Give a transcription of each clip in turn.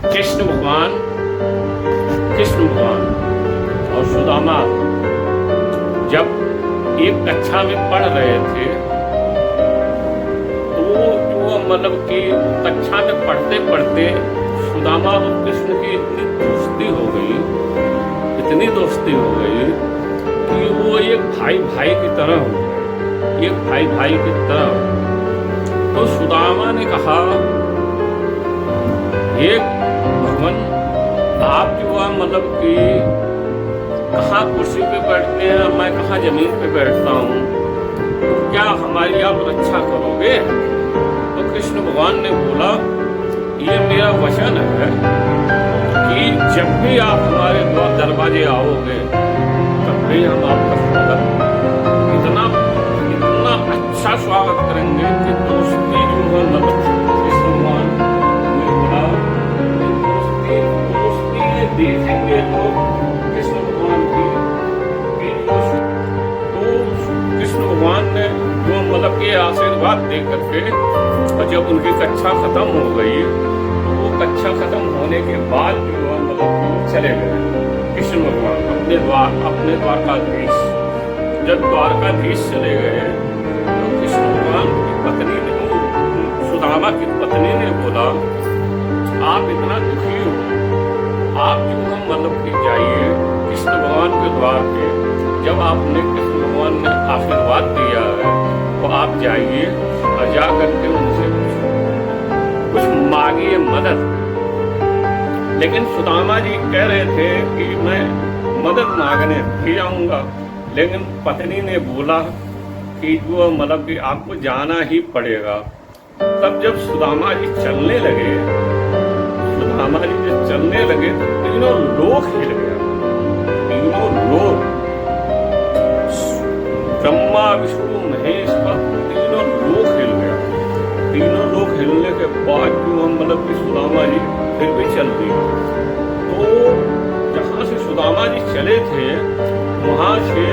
कृष्ण भगवान और सुदामा जब एक कक्षा में पढ़ रहे थे तो जो मतलब कि कक्षा में पढ़ते पढ़ते सुदामा और कृष्ण की इतनी दोस्ती हो गई कि वो एक भाई भाई की तरह हो गए, एक भाई भाई की तरह। तो सुदामा ने कहा, ये भगवान आप जो है मतलब कि कहाँ कुर्सी पे बैठते हैं, मैं कहाँ जमीन पे बैठता हूँ, तो क्या हमारी आप रक्षा करोगे? तो कृष्ण भगवान ने बोला, ये मेरा वचन है कि जब भी आप हमारे दरवाजे आओगे तब भी हम आपका स्वागत इतना इतना अच्छा स्वागत करेंगे कि दोस्ती जो है कृष्ण भगवान ने बोला, दोस्ती देखेंगे लोग कृष्ण भगवान की। तो कृष्ण भगवान ने जो मतलब के आशीर्वाद दे करके, और जब उनकी कक्षा खत्म हो गई तो वो कक्षा खत्म होने के बाद जो मतलब चले गए कृष्ण भगवान अपने द्वारकाधीश। जब द्वारकाधीश चले गए तो कृष्ण भगवान की पत्नी ने, सुदामा की पत्नी ने बोला, आप इतना दुखी हो, आप जो हम मतलब कि जाइए कृष्ण भगवान के द्वार पे, जब आपने कृष्ण भगवान ने आशीर्वाद दिया है तो आप जाइए और जा करके उनसे कुछ मांगिए मदद। लेकिन सुदामा जी कह रहे थे कि मैं मदद मांगने भी जाऊंगा, लेकिन पत्नी ने बोला कि जो मतलब कि आपको जाना ही पड़ेगा। तब जब सुदामा जी चलने लगे तो तीनों लोक हिल गया, तीनों लोक, ब्रह्मा विष्णु महेश का तीनों लोक हिल गया। तीनों लोक हिलने के बाद जो हम मतलब कि सुदामा जी फिर भी चल दी। तो जहाँ से सुदामा जी चले थे वहाँ से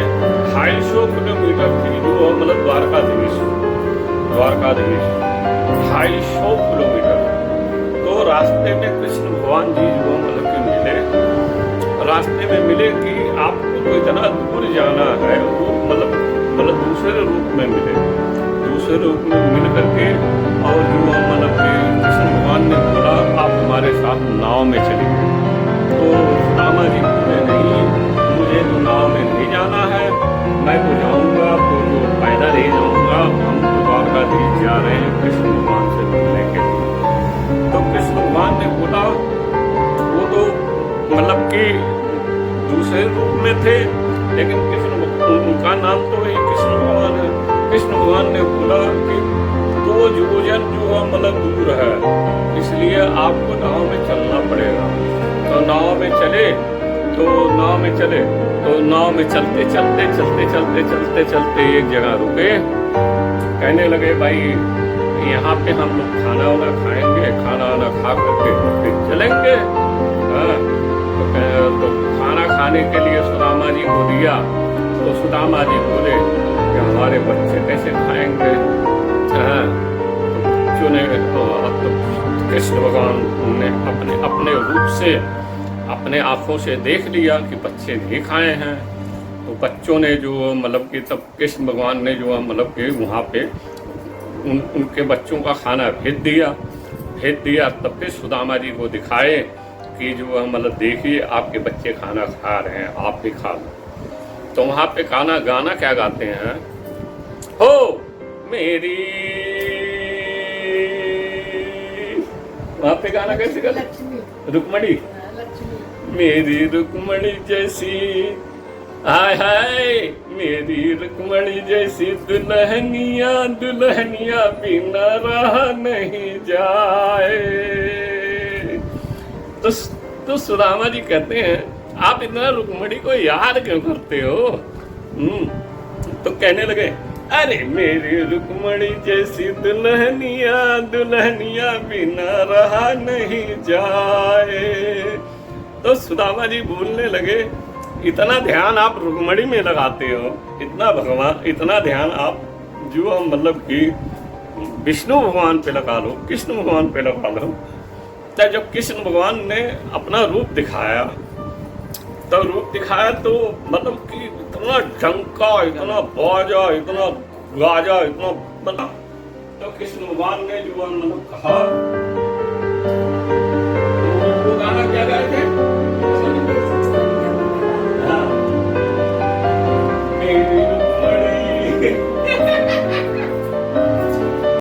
250 किलोमीटर थी जो मतलब द्वारकाधीश 250 किलोमीटर। तो रास्ते में कृष्ण भगवान जी जो मतलब कि मिले, रास्ते में मिले कि आपको तो इतना दूर जाना है, वो मतलब दूसरे रूप में मिले, दूसरे रूप में मिल करके, और जो मतलब कि कृष्ण भगवान ने बोला, आप हमारे साथ नाव में चलिए। तो सुदामा जी बोले, नहीं, मुझे तो नाव में नहीं जाना है, मैं तो जाऊंगा तो जो पैदल ही जाऊंगा, हम तो द्वारकाधीश जा रहे हैं कृष्ण भगवान से मिलने के लिए। तो कृष्ण भगवान ने बोला, वो तो मतलब कि दूसरे रूप में थे, लेकिन उनका नाम तो वही कृष्ण भगवान है। कृष्ण भगवान ने बोला कि 2 योजन जो मतलब दूर है, इसलिए आपको नाव में चलना पड़ेगा। तो नाव में चले तो नाव में चलते एक जगह रुके, कहने लगे, भाई यहाँ पे हम लोग खाना वाना खाएंगे, खाना वाना खा करके फिर चलेंगे। तो खाना खाने के लिए सुदामा जी को दिया। तो सुदामा जी बोले कि हमारे बच्चे कैसे खाएंगे? तो कृष्ण भगवान ने अपने रूप से, अपने आंखों से देख लिया कि बच्चे नहीं खाए हैं। तो बच्चों ने जो मतलब कि, तब कृष्ण भगवान ने जो मतलब कि वहाँ पे उनके बच्चों का खाना भेज दिया। तब फिर सुदामा जी को दिखाए कि जो मतलब देखिए आपके बच्चे खाना खा रहे हैं, आप भी खा लो। तो वहाँ पे गाना क्या गाते हैं, हो मेरी, वहाँ पे गाना कैसे गाते, रुक्मणी, मेरी रुक्मणी जैसी, हाय हाय मेरी रुक्मणी जैसी दुल्हनिया बिना रहा नहीं जाए। तो सुदामा जी कहते हैं, आप इतना रुक्मणी को याद क्यों करते हो? तो कहने लगे, अरे मेरी रुक्मणी जैसी दुल्हनिया बिना रहा नहीं जाए। तो सुदामा जी बोलने लगे, इतना ध्यान आप रुक्मणी में लगाते हो, इतना ध्यान आप जो मतलब कि विष्णु भगवान पे लगा लो, कृष्ण भगवान पे लगा लो। तो जब कृष्ण भगवान ने अपना रूप दिखाया तो मतलब कि इतना ढंका, इतना बाजा, इतना गाजा, इतना बना। तो कृष्ण भगवान ने जो मतलब कहा